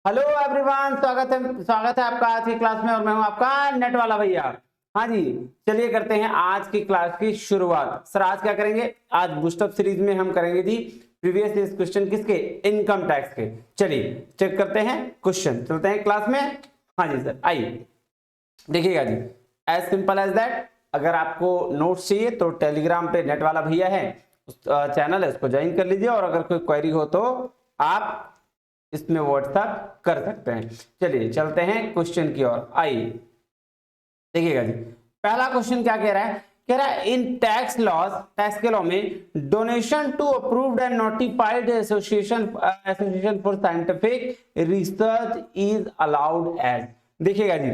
Hello everyone, स्वागत है आपका आज की क्लास में। और मैं हूं आपका नेट वाला भैया। हाँ जी, चलिए करते हैं आज की क्लास की शुरुआत। सर आज क्या करेंगे? आज बूस्टअप सीरीज में हम करेंगे जी प्रीवियस ईयर क्वेश्चन किसके? इनकम टैक्स के। चलिए चेक करते हैं क्वेश्चन, चलते हैं क्लास में। हाँ जी सर, आइए देखिएगा जी, एज सिंपल एज दैट। अगर आपको नोट्स चाहिए तो टेलीग्राम पे नेट वाला भैया है, चैनल है, उसको ज्वाइन कर लीजिए। और अगर कोई क्वेरी हो तो आप इसमें व्हाट्सएप कर सकते हैं। चलिए चलते हैं क्वेश्चन की ओर, आइए देखिएगा जी। पहला क्वेश्चन क्या कह रहा है? कह रहा है इन टैक्स लॉज, टैक्स के लॉ में donation to approved and notified association for scientific research is allowed as. देखिएगा जी,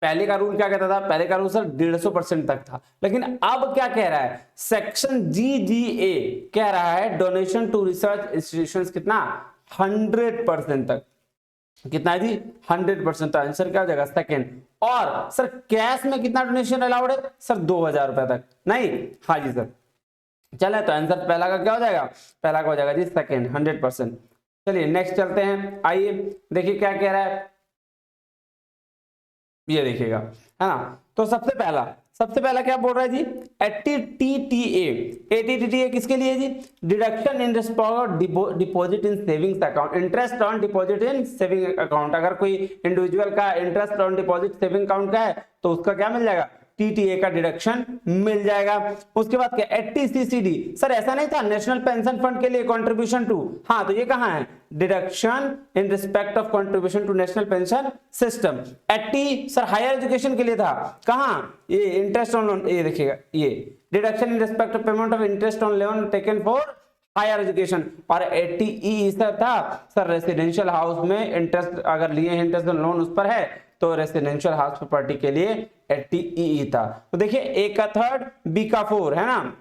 पहले का रूल क्या कहता था? पहले का रूल सर 150% तक था, लेकिन अब क्या कह रहा है? सेक्शन GGA कह रहा है डोनेशन टू रिसर्च इंस्टीट्यूशंस कितना? 100% तक। कितना है जी? 100%। तो आंसर क्या हो जाएगा? सेकंड। और सर कैश में कितना डोनेशन अलाउड है? सर 2000 रुपए तक। नहीं, हाँ जी सर। चले तो आंसर पहला का क्या हो जाएगा? पहला का हो जाएगा जी सेकंड, 100%। चलिए नेक्स्ट चलते हैं, आइए देखिए क्या कह रहा है। ये देखिएगा, है ना। तो सबसे पहला क्या बोल रहा है जी? एटीटीटीए किसके लिए जी? Deduction in deposit in savings account, interest on deposit in saving account. अगर कोई इंडिविजुअल का interest on deposit saving account का है तो उसका क्या मिल जाएगा? टीटीए का डिडक्शन मिल जाएगा। उसके बाद क्या? एटीसीसीडी। सर ऐसा नहीं था नेशनल पेंशन फंड के लिए कंट्रीब्यूशन टू? हाँ, तो ये कहां है? Deduction in respect of contribution to national pension system. Eighty sir higher education के लिए था, कहां? ये इंटरेस्ट ऑन लोन, ये देखिएगा, ये deduction in respect of payment of interest on loan taken for higher education. और 80E सर था सर रेसिडेंशियल हाउस में इंटरेस्ट अगर लिए हैं, इंटरेस्ट ऑन लोन उस पर है तो रेसिडेंशियल हाउस प्रॉपर्टी के लिए 80E था। तो देखिए ए का थर्ड, बी का 4, है ना।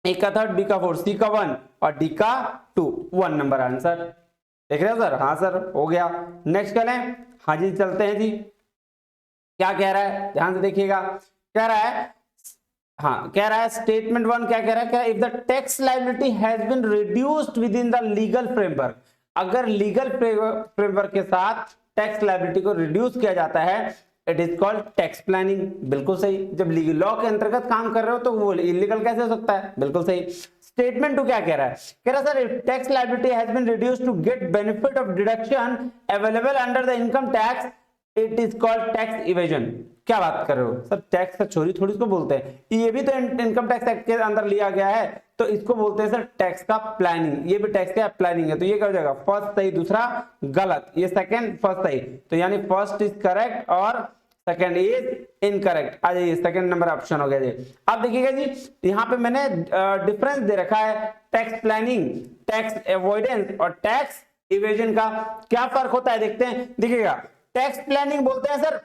ए का थर्ड, बी का 4, सी का 1 और डी का 2। 1 नंबर आंसर। देख रहे हो सर? हाँ सर, हो गया। नेक्स्ट चलें। हाँ जी चलते हैं जी। क्या कह रहा है? ध्यान से देखिएगा। कह रहा है, हाँ कह रहा है स्टेटमेंट 1 क्या कह रहा है? If the tax liability has been reduced within the legal framework. अगर लीगल फ्रेमवर्क के साथ टैक्स लायबिलिटी को रिड्यूस किया जाता है, it is called tax planning. बिल्कुल सही। जब लीगल लॉ के अंतर्गत काम कर रहे हो तो वो इलीगल कैसे हो सकता है? बिल्कुल सही। स्टेटमेंट 2 क्या कह रहा है? कह रहा है sir if tax liability has been reduced to get benefit of deduction available under the income tax, it is called tax evasion. क्या बात कर रहे हो सर? टैक्स का चोरी थोड़ी इसको बोलते हैं, ये भी तो इनकम टैक्स एक्ट के अंदर लिया गया है, तो इसको बोलते हैं सर टैक्स का प्लानिंग। ये भी टैक्स का प्लानिंग है। तो ये क्या हो जाएगा? फर्स्ट सही, दूसरा गलत। ये सेकंड, फर्स्ट सही। तो यानी फर्स्ट इज करेक्ट और सेकंड इज इनकरेक्ट। आ जाइए, सेकंड नंबर ऑप्शन हो गया जी। अब देखिएगा जी, यहाँ पे मैंने डिफरेंस दे रखा है टैक्स प्लानिंग, टैक्स अवॉइडेंस और टैक्स इवेजन का। क्या फर्क होता है देखते हैं। देखिएगा, टैक्स प्लानिंग बोलते हैं सर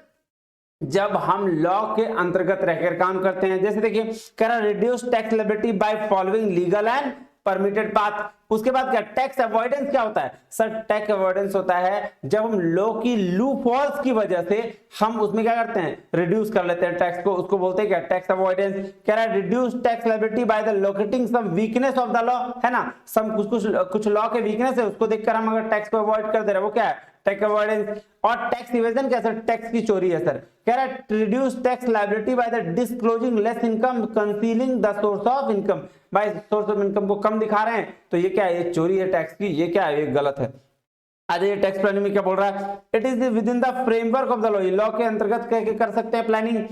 जब हम लॉ के अंतर्गत रहकर काम करते हैं। जैसे देखिए, कह रहा reduce tax liability by following legal and permitted path. उसके बाद क्या? टैक्स अवॉइडेंस क्या होता है? सर टैक्स अवॉइडेंस होता है जब हम लॉ की लूपहोल्स की वजह से हम उसमें क्या करते हैं? रिड्यूस कर लेते हैं टैक्स को, उसको बोलते हैं क्या? Tax avoidance. कह रहा है reduce tax liability by the locating some weakness of the law, है ना। सम कुछ लॉ के वीकनेस है, उसको देखकर हम अगर टैक्स को अवॉइड कर दे रहे हैं, वो क्या है? Tax avoidance. और टैक्स इवेजन क्या सर? टैक्स की चोरी है सर। कह रहा है reduce tax liability by the disclosing less income concealing the source of income. By source of income को कम दिखा रहे हैं, तो ये क्या है? ये चोरी है टैक्स की। ये क्या है? ये गलत है। आज ये टैक्स प्लानिंग में क्या बोल रहा है? It is with in the framework of the law. Law के अंतर्गत कर सकते हैं प्लानिंग।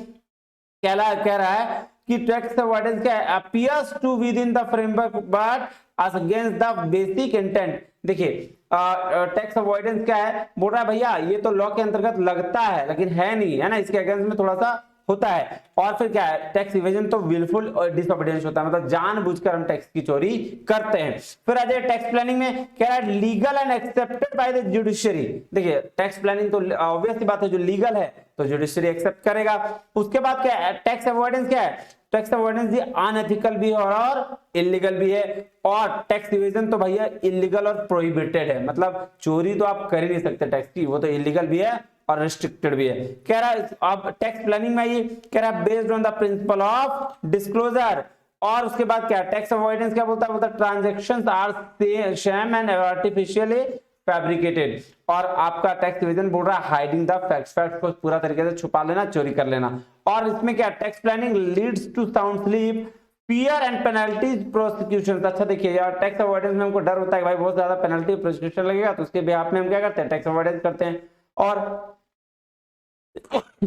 कह रहा है कि टैक्स अवॉइडेंस क्या है? Appears to within the framework but against the basic intent. देखिए टैक्स अवॉइडेंस क्या है? बोल रहा है भैया ये तो लॉ के अंतर्गत लगता है लेकिन है नहीं, है ना। इसके अगेंस्ट में थोड़ा सा होता है। और फिर क्या है? टैक्स इवेजन तो विलफुल और डिसओबीडियंस होता है, मतलब जानबूझकर हम टैक्स की चोरी करते हैं। फिर आ जाए टैक्स प्लानिंग में, कह रहा है legal and accepted by the judiciary. देखिए टैक्स प्लानिंग तो ऑब्वियस सी बात है, जो लीगल है तो जुडिशरी एक्सेप्ट करेगा। उसके बाद क्या है? टैक्स अवॉइडेंस क्या है? टैक्स अवॉइडेंस ये अनएथिकल भी है और इलीगल भी है। और टैक्स इवेजन तो भैया इलीगल और प्रोहिबिटेड है, मतलब चोरी तो आप कर ही नहीं सकते टैक्स की, वो तो इलीगल भी है और रिस्ट्रिक्टेड भी है। कह रहा है अब टैक्स प्लानिंग में ये कह रहा है based on the principle of disclosure. और उसके बाद क्या? टैक्स अवॉइडेंस क्या बोलता है? Transactions are sham and artificially fabricated. और आपका टैक्स डिवीजन बोल रहा है हाइडिंग द फैक्ट्स, फैक्ट्स को पूरा तरीके से छुपा लेना, चोरी कर लेना। और इसमें क्या tax planning leads to sound sleep, fear and penalties prosecution. अच्छा देखिए यार, टैक्स अवॉइडेंस में हमको डर होता है कि भाई बहुत ज्यादा पेनल्टी प्रोसिक्यूशन लगेगा, तो उसके बिहाफ में हम क्या करते हैं, टैक्स अवॉइडेंस करते हैं। और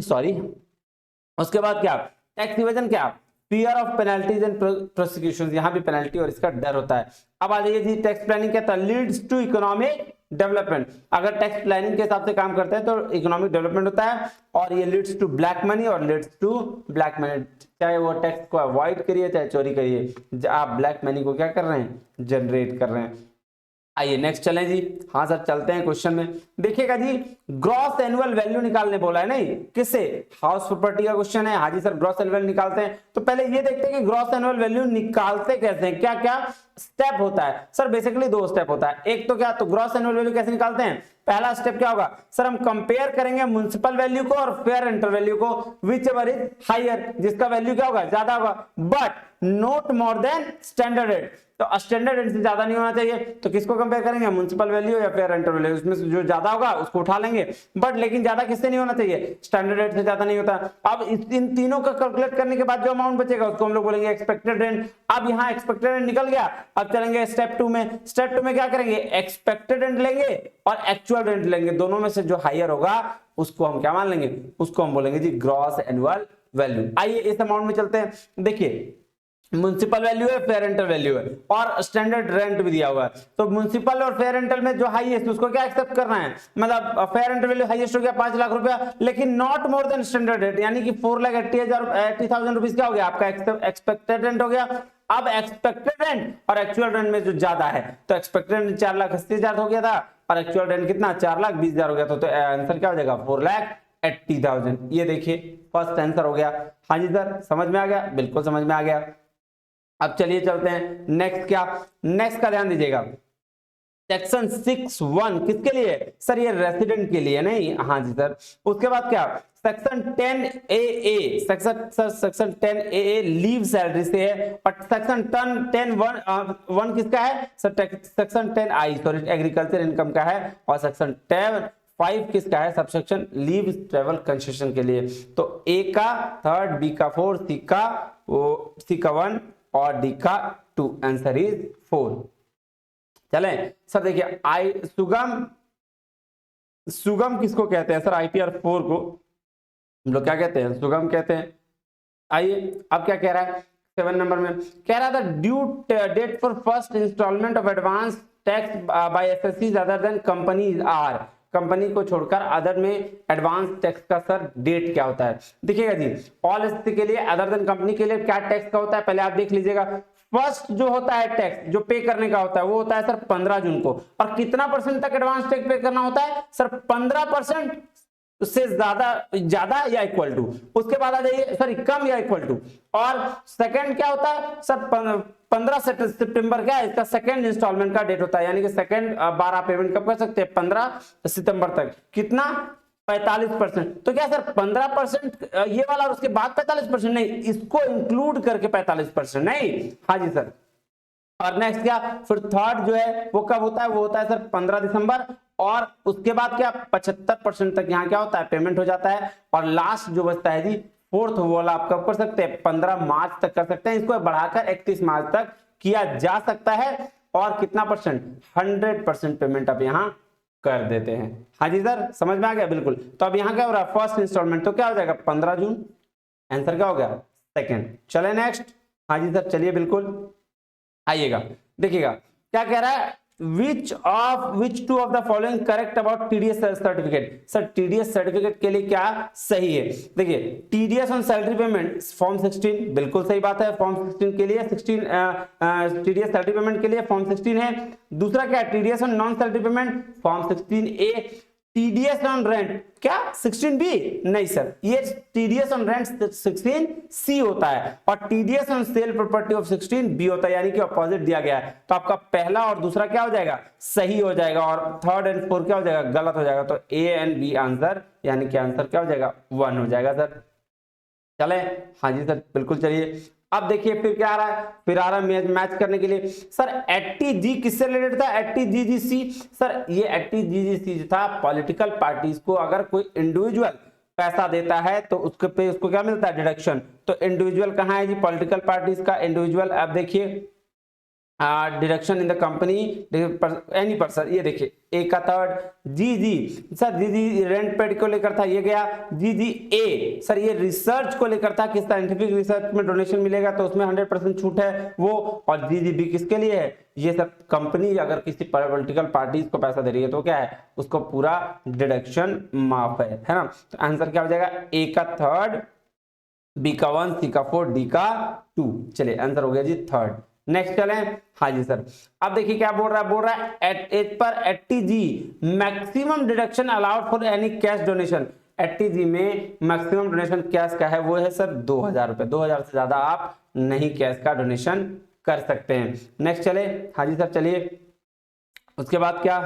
सॉरी, उसके बाद क्या टैक्स इवेजन, क्या fear of penalties and prosecution, यहां भी पेनल्टी और इसका डर होता है। अब आ जाइए जी, टैक्स प्लानिंग क्या था, लीड्स टू इकोनॉमिक डेवलपमेंट। अगर टैक्स प्लानिंग के हिसाब से काम करते हैं तो इकोनॉमिक डेवलपमेंट होता है। और ये लीड्स टू ब्लैक मनी और लीड्स टू ब्लैक मनी, चाहे वो टैक्स को अवॉइड करिए चाहे चोरी करिए, आप ब्लैक मनी को क्या कर रहे हैं, जनरेट कर रहे हैं। आइए नेक्स्ट चलें जी। हाँ सर चलते हैं क्वेश्चन में। देखिएगा जी, ग्रॉस एनुअल वैल्यू निकालने बोला है, नहीं किससे, हाउस प्रॉपर्टी का क्वेश्चन है। हाँ जी सर, ग्रॉस एनुअल निकालते हैं। तो पहले ये देखते हैं कि ग्रॉस एनुअल वैल्यू निकालते कैसे हैं, क्या क्या स्टेप होता है। सर बेसिकली दो स्टेप होता है। एक तो क्या, तो ग्रॉस एनुअल वैल्यू कैसे निकालते हैं, पहला स्टेप क्या होगा सर, हम कंपेयर करेंगे म्युनिसिपल वैल्यू को और फेयर रेंटल वैल्यू को, विच एवर इज हायर, जिसका वैल्यू क्या होगा, ज्यादा होगा, but not more than standard rate. तो स्टैंडर्ड रेट से ज्यादा नहीं होना चाहिए। तो किसको कंपेयर करेंगे, म्युनिसिपल वैल्यू या फेयर रेंटल वैल्यू, उसमें से जो ज्यादा होगा उसको उठा लेंगे, बट लेकिन ज्यादा किससे नहीं होना चाहिए, स्टैंडर्ड रेट से ज्यादा नहीं होता। अब इन तीनों का कैलकुलेट करने के बाद जो अमाउंट बचेगा उसको हम लोग बोलेंगे एक्सपेक्टेड रेंट। अब यहाँ एक्सपेक्टेड रेंट निकल गया, अब चलेंगे स्टेप 2 में। स्टेप 2 में क्या करेंगे, एक्सपेक्टेड रेंट लेंगे और एक्चुअल रेंट लेंगे, दोनों में से जो हायर होगा उसको हम क्या मान लेंगे, उसको हम बोलेंगे जी ग्रॉस एनुअल वैल्यू। आइए इस अमाउंट में चलते हैं। देखिए म्युनिसिपल वैल्यू है, फेयर रेंटल वैल्यू है और स्टैंडर्ड रेंट भी दिया हुआ है। तो म्युनिसिपल और फेयर रेंटल में जो हाईएस्ट उसको क्या एक्सेप्ट करना है, मतलब फेयर रेंटल वैल्यू हाईएस्ट हो गया 5 लाख रुपया, लेकिन not more than standard rate, यानी कि 4,80,000 रुपीज क्या हो गया आपका एक्सपेक्टेड रेंट हो गया। अब एक्सपेक्टेड रेंट और एक्चुअल रेंट में जो ज्यादा है, तो एक्सपेक्टेड रेंट 4,80,000 हो गया था और एक्चुअल रेंट कितना 4,20,000 हो गया था। तो आंसर क्या हो जाएगा 4,80,000। ये देखिए फर्स्ट आंसर हो गया। हाँ जी सर समझ में आ गया, बिल्कुल समझ में आ गया। अब चलिए चलते हैं नेक्स्ट, क्या नेक्स्ट का ध्यान दीजिएगा, सेक्शन 6(1) किसके लिए सर, ये रेसिडेंट के लिए, नहीं हाँ जी सर। उसके बाद क्या section 10AA, section 10AA leave salary से है, और सेक्शन 10(1) किसका है sir, section 10I sorry agriculture income का है, और सेक्शन 10(5) किसका है, सबसेक्शन लीव ट्रेवल कंसेशन के लिए। तो A का 3, B का 4, C का 1 और डी का 2, आंसर इज 4। चलें सर देखिए सुगम किसको कहते हैं सर, IPR 4 को हम लोग क्या कहते हैं, सुगम कहते हैं। आइए अब क्या कह रहा है 7 नंबर में, कह रहा था due date for first instalment of advance tax by assessees other than companies are, company को छोड़कर अदर में एडवांस टैक्स का सर डेट क्या होता है। देखिएगा जी, ऑल एसएससी के लिए अदर देन कंपनी के लिए क्या टैक्स का होता है, पहले आप देख लीजिएगा। फर्स्ट जो होता है टैक्स जो पे करने का होता है वो होता है सर 15 जून को, और कितना परसेंट तक एडवांस टैक्स पे करना होता है सर, 15% उससे ज्यादा या इक्वल टू। उसके बाद आ जाइए सॉरी कम या इक्वल टू। और सेकंड क्या होता है सर 15 सितंबर क्या है इसका सेकंड इंस्टॉलमेंट का डेट होता है, यानी कि सेकंड बार आप पेमेंट कब कर सकते हैं 15 सितंबर तक, कितना 45%। तो क्या सर 15% ये वाला और उसके बाद 45% नहीं, इसको इंक्लूड करके 45% नहीं। हाँ जी सर। और नेक्स्ट क्या, फिर थर्ड जो है वो कब होता है, वो होता है सर 15 दिसंबर, और उसके बाद क्या 75% तक यहाँ क्या होता है पेमेंट हो जाता है। और लास्ट जो बचता है जी फोर्थ वाला आप कब कर सकते हैं 15 मार्च तक कर सकते हैं, इसको बढ़ाकर 31 मार्च तक किया जा सकता है। और कितना परसेंट 100% पेमेंट आप यहाँ कर देते हैं। हाँ जी सर समझ में आ गया, बिल्कुल। तो अब यहाँ क्या हो रहा है फर्स्ट इंस्टॉलमेंट, तो क्या हो जाएगा 15 जून, आंसर क्या हो गया सेकंड। चले नेक्स्ट। हाँ जी सर चलिए बिल्कुल आइएगा, देखिएगा क्या कह रहा है, which two of the following correct about TDS certificate. Sir TDS certificate के लिए क्या सही है, देखिए TDS on salary payment form 16 बिल्कुल सही बात है, फॉर्म 16 के लिए 16 TDS सैलरी पेमेंट के लिए फॉर्म 16 है। दूसरा क्या है TDS on non salary payment form 16A। TDS on rent क्या 16B नहीं सर, ये TDS ऑन रेंट 16C होता है, और TDS on sale property of 16B होता है, यानी कि अपोजिट दिया गया है। तो आपका पहला और दूसरा क्या हो जाएगा सही हो जाएगा, और थर्ड एंड फोर्थ क्या हो जाएगा गलत हो जाएगा। तो A एंड B आंसर, यानी कि आंसर क्या हो जाएगा 1 हो जाएगा सर। चले हाँ जी सर बिल्कुल चलिए अब देखिए फिर क्या आ रहा है, फिर आ रहा है मैच करने के लिए। सर 80G किससे रिलेटेड था, 80GGC। सर ये 80GGC जो था पॉलिटिकल पार्टीज को अगर कोई इंडिविजुअल पैसा देता है तो उसके पे उसको क्या मिलता है, डिडक्शन। तो इंडिविजुअल कहाँ है जी, पॉलिटिकल पार्टीज का इंडिविजुअल। अब देखिए deduction in the company any person, ये देखिए ए का थर्ड। जी जी सर, जी जी रेंट पेड को लेकर था, ये गया। जी जी ए सर ये रिसर्च को लेकर था कि साइंटिफिक रिसर्च में डोनेशन मिलेगा तो उसमें 100% छूट है वो। और जी जी बी किसके लिए है, ये सब कंपनी अगर किसी पॉलिटिकल पार्टीज को पैसा दे रही है तो क्या है, उसको पूरा डिडक्शन माफ है ना। तो आंसर क्या हो जाएगा, ए का थर्ड, बी का 1, सी का 4, डी का 2। चलिए आंसर हो गया जी थर्ड। नेक्स्ट चलें, हाँ जी सर। अब देखिए क्या बोल रहा है एट एज पर 80G maximum deduction allowed for any cash donation. 80G में मैक्सिमम डोनेशन कैश का है वो है सर 2000 रुपए। 2000 से ज्यादा आप नहीं कैश का डोनेशन कर सकते हैं। नेक्स्ट चले, हाँ जी सर चलिए। उसके बाद क्या,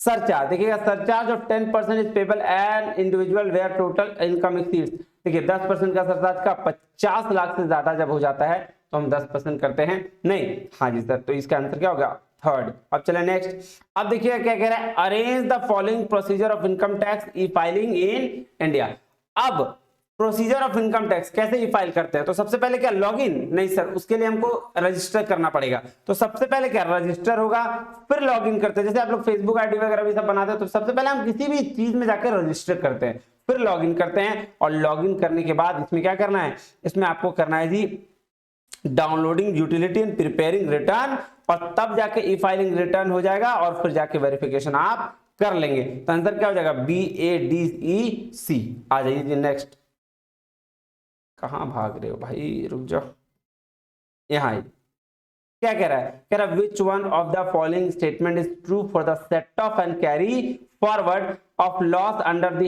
सरचार्ज देखिएगा, surcharge of 10% is payable and individual where total income exceeds. देखिए 10% का सरचार्ज का 50 लाख से ज्यादा जब हो जाता है तो हम 10% करते हैं नहीं। हाँ जी सर, तो इसका आंसर क्या होगा, थर्ड। अब चले नेक्स्ट। अब देखिए क्या कह रहा है, arrange the following procedure of income tax e filing in India. अब प्रोसीजर ऑफ इनकम टैक्स कैसे ई फाइल करते हैं, तो सबसे पहले क्या लॉगिन, नहीं सर उसके लिए हमको रजिस्टर करना पड़ेगा। तो सबसे पहले क्या रजिस्टर होगा, फिर लॉगिन करते हैं। जैसे आप लोग फेसबुक आईडी वगैरह भी सब बनाते हैं तो सबसे पहले हम किसी भी चीज में जाकर रजिस्टर करते हैं, फिर लॉगिन करते हैं। और लॉगिन करने के बाद इसमें क्या करना है, इसमें आपको करना है जी downloading utility and preparing return, और तब जाके ई फाइलिंग रिटर्न हो जाएगा और फिर जाके वेरिफिकेशन आप कर लेंगे। तो आंसर क्या हो जाएगा, BADEC। आ जाइए जी नेक्स्ट। कहां भाग रहे हो भाई, रुक जाओ, यहाँ क्या कह रहा है, कह रहा है which one of the following statement is true for the set of and carry forward of loss under the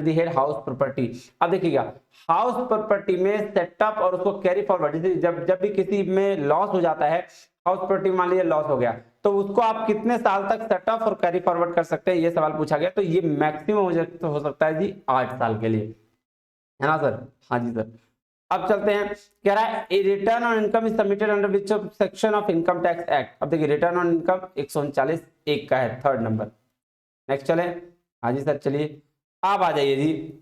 head house property. अब देखिएगा हाउस प्रॉपर्टी में सेटअप और उसको कैरी फॉरवर्ड, जब भी किसी में लॉस हो जाता है, हाउस प्रॉपर्टी मान लीजिए लॉस हो गया तो उसको आप कितने साल तक सेटअप और कैरी फॉरवर्ड कर सकते हैं, ये सवाल पूछा गया। तो ये मैक्सिमम हो सकता है जी 8 साल के लिए, है ना सर। हाँ जी सर। अब चलते हैं, कह रहा है return on income is submitted under which section of income tax act. अब देखिए रिटर्न ऑन इनकम 139(1) का है, थर्ड नंबर। नेक्स्ट चले, हाँ जी सर चलिए। आप आ जाइए जी,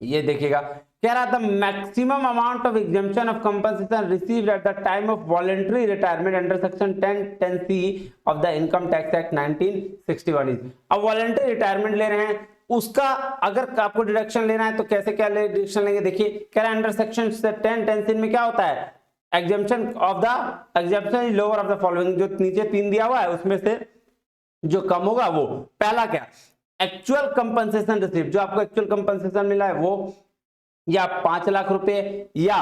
ये देखिएगा कह रहा था maximum amount of exemption of compensation received at the time of voluntary retirement under section 10(10C) of the income tax act 1961 is. अब वॉलंटरी रिटायरमेंट ले रहे हैं, उसका अगर आपको डिडक्शन लेना है तो कैसे क्या डिडक्शन लेंगे, देखिए कह रहा है अंडर सेक्शन 10(10C) में क्या होता है, exemption of the exemption is lower of the following. जो नीचे 3 दिया हुआ है उसमें से जो कम होगा वो, पहला क्या, एक्चुअल कंपनसेशन रिसीव, जो आपको एक्चुअल कंपनसेशन मिला है वो, या 5 लाख रुपए, या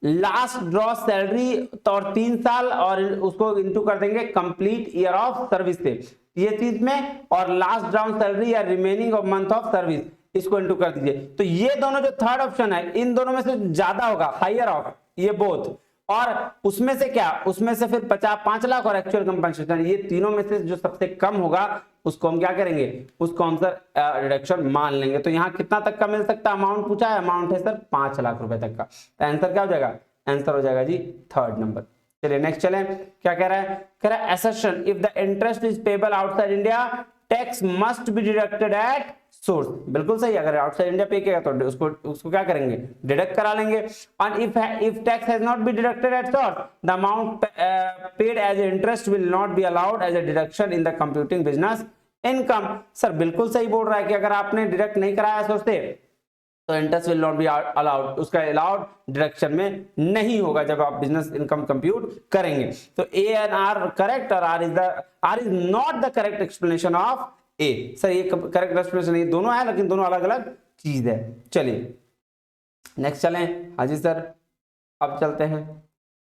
लास्ट ड्रॉ सैलरी तो 3 साल और उसको इंटू कर देंगे कंप्लीट ईयर ऑफ सर्विस से ये चीज में, और लास्ट ड्राउन सैलरी या remaining of month of service इसको इंटू कर दीजिए। तो ये दोनों जो थर्ड ऑप्शन है इन दोनों में से ज्यादा होगा, हायर ऑफ ये बोथ, और उसमें से क्या, उसमें से फिर 5 लाख और एक्चुअल कंपनसेशन, ये तीनों में से जो सबसे कम होगा उसको हम क्या करेंगे, उसको हम सर रिडक्शन मान लेंगे। तो यहाँ कितना तक का मिल सकता है, अमाउंट पूछा है, अमाउंट है सर 5 लाख रुपए तक का। तो आंसर क्या हो जाएगा, आंसर हो जाएगा जी थर्ड नंबर। चलिए नेक्स्ट चले, क्या कह रहा है, कह रहा है assertion if the interest is payable outside India tax must be deducted at source. बिल्कुल सही, अगर आउटसाइड इंडिया पे किया तो उसको क्या करेंगे, डिडक्ट करा लेंगे। और if tax has not been deducted at source the amount paid as interest will not be allowed as a deduction in the computing business income. Sir बिल्कुल सही बोल रहा है कि अगर आपने डिडक्ट नहीं कराया सोर्स से तो interest will not be allowed, उसका अलाउड डिडक्शन में नहीं होगा जब आप बिजनेस इनकम कंप्यूट करेंगे। तो ए एंड आर करेक्ट और R is not the correct explanation of A. Sir ये करेक्ट एक्सप्लेनेशन, ये दोनों है लेकिन दोनों अलग अलग चीज है। चलिए नेक्स्ट चलें, हाँ जी सर। अब चलते हैं,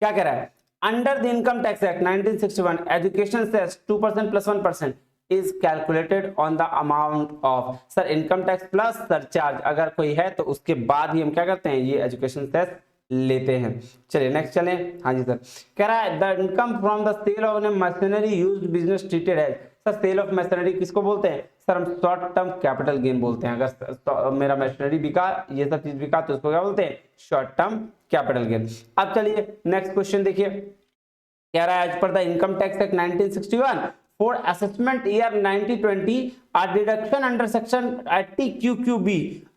क्या कह रहा है, under the income tax act 1961 education cess 2% + 1% is calculated on the amount of। Sir income tax plus surcharge अगर कोई है तो उसके बाद ही हम क्या करते हैं, ये एजुकेशन सेस लेते हैं। चलिए नेक्स्ट चलें, हाँ जी सर। कह रहा है the income from the sale of machinery used business treated as. Sir sale of machinery किसको बोलते हैं? सर हम शॉर्ट टर्म कैपिटल गेन बोलते हैं। अगर मेरा मशीनरी बिका, ये सब चीज बिका, तो उसको क्या बोलते हैं? Short term capital gain. अब चलिए नेक्स्ट क्वेश्चन देखिए, कह रहा है as per the income tax act 1961 for assessment year 1920 a deduction under section 80 QQB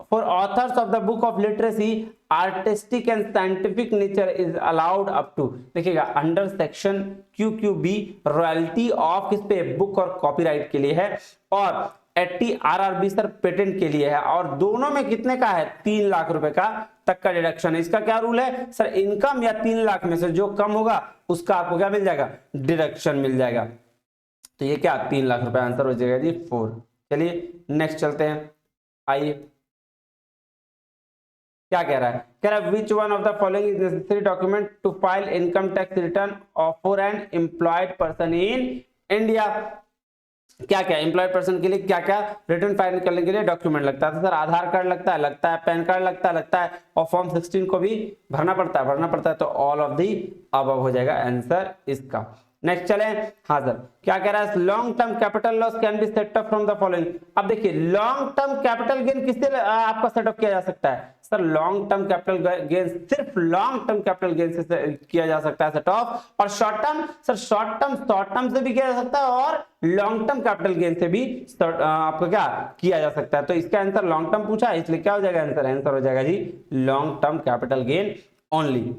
for authors of the book of literacy artistic and scientific nature is allowed up to, देखिएगा under section QQB royalty of किस पे? Book और copyright के लिए है, और 80 RRB sir patent के लिए है, और दोनों में कितने का है? 3 लाख रुपए का तक का डिडक्शन है। इसका क्या रूल है? सर इनकम या 3 लाख में से जो कम होगा उसका आपको क्या मिल जाएगा? डिडक्शन मिल जाएगा। तो ये क्या? 3 लाख रुपए आंसर हो जाएगा जी 4। चलिए नेक्स्ट चलते हैं, आइए क्या कह रहा है? कह रहा है which one of the following is necessary document to file income tax return for an employed person in India. क्या क्या एम्प्लॉयड पर्सन के लिए क्या क्या रिटर्न फाइल करने के लिए डॉक्यूमेंट लगता है? सर आधार कार्ड लगता है पैन कार्ड लगता है, और फॉर्म 16 को भी भरना पड़ता है, तो ऑल ऑफ दी अबव हो जाएगा आंसर इसका। नेक्स्ट चले, हाँ सर क्या कह रहा है? Long term capital loss can be set up from the following. अब देखिए लॉन्ग टर्म कैपिटल गेन किससे आपका सेटअप किया जा सकता है? Sir long term capital gain सिर्फ लॉन्ग टर्म कैपिटल गेन से किया जा सकता है सेट ऑफ, और short term, sir short term से भी किया जा सकता है, और लॉन्ग टर्म कैपिटल गेन से भी आपको क्या किया जा सकता है। तो इसका आंसर लॉन्ग टर्म पूछा है, इसलिए क्या हो जाएगा आंसर हो जाएगा जी long term capital gain only.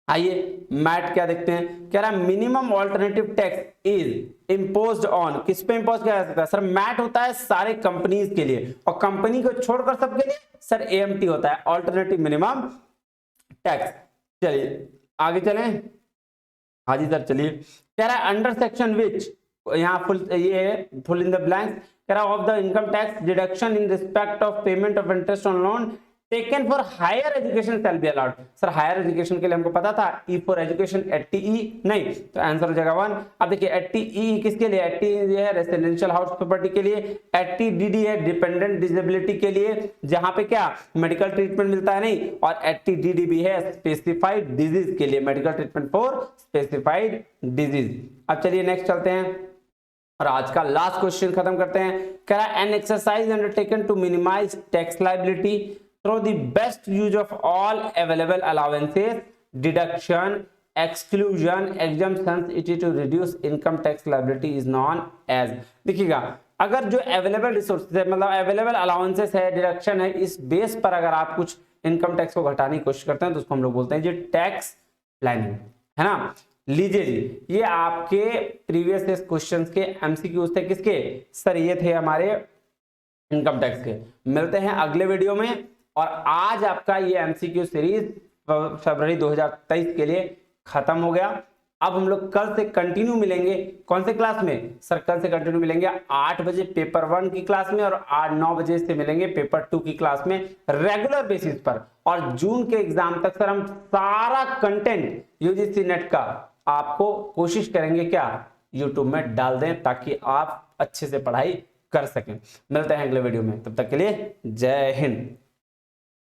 आइए मैट क्या देखते हैं, कह रहा है minimum alternative tax is imposed on, किस पे इम्पोज किया जा सकता है? सर मैट होता है सारे कंपनीज के लिए, और कंपनी को छोड़कर सबके लिए सर एएमटी होता है, ऑल्टरनेटिव मिनिमम टैक्स। चलिए आगे चलें, हाँ जी सर चलिए। कह रहा है अंडर सेक्शन विच, यहाँ फुल इन द ब्लैंक्स, कह रहा है of the income tax deduction in respect of payment of interest on loan taken for higher education shall be allowed. Sir higher education के लिए हमको पता था ई फॉर एजुकेशन 80E नहीं, तो आंसर हो जाएगा 1। अब देखिए 80E किसके लिए? 80 है रेसिडेंशियल हाउस प्रॉपर्टी के लिए, 80DD है डिपेंडेंट डिसेबिलिटी के लिए जहां पे क्या मेडिकल ट्रीटमेंट मिलता है नहीं, और 80DD भी है स्पेसिफाइड डिजीज के लिए, medical treatment for specified disease. अब चलिए नेक्स्ट चलते हैं और आज का लास्ट क्वेश्चन खत्म करते हैं। कह रहा है an exercise undertaken to minimise tax liability through the best use of all available allowances, deduction, exclusion, exemptions, etc. to reduce income tax liability is known as। देखिएगा अगर जो अवेलेबल रिसोर्सेज है, मतलब अवेलेबल अलाउंसेस है, deduction है, इस base पर अगर आप कुछ इनकम टैक्स को घटाने की कोशिश करते हैं तो उसको हम लोग बोलते हैं जी टैक्स प्लानिंग, है ना। लीजिए जी, ये आपके प्रीवियस क्वेश्चंस के एमसीक्यूज थे, किसके? सर ये थे हमारे इनकम टैक्स के। मिलते हैं अगले वीडियो में, और आज आपका ये एमसीक्यू सीरीज फरवरी 2023 के लिए खत्म हो गया। अब हम लोग कल से कंटिन्यू मिलेंगे, कौन से क्लास में? सर कल से कंटिन्यू मिलेंगे 8 बजे पेपर 1 की क्लास में, और 9 बजे से मिलेंगे पेपर 2 की क्लास में रेगुलर बेसिस पर। और जून के एग्जाम तक सर हम सारा कंटेंट यूजीसी नेट का आपको कोशिश करेंगे क्या यूट्यूब में डाल दें, ताकि आप अच्छे से पढ़ाई कर सकें। मिलते हैं अगले वीडियो में, तब तक के लिए जय हिंद।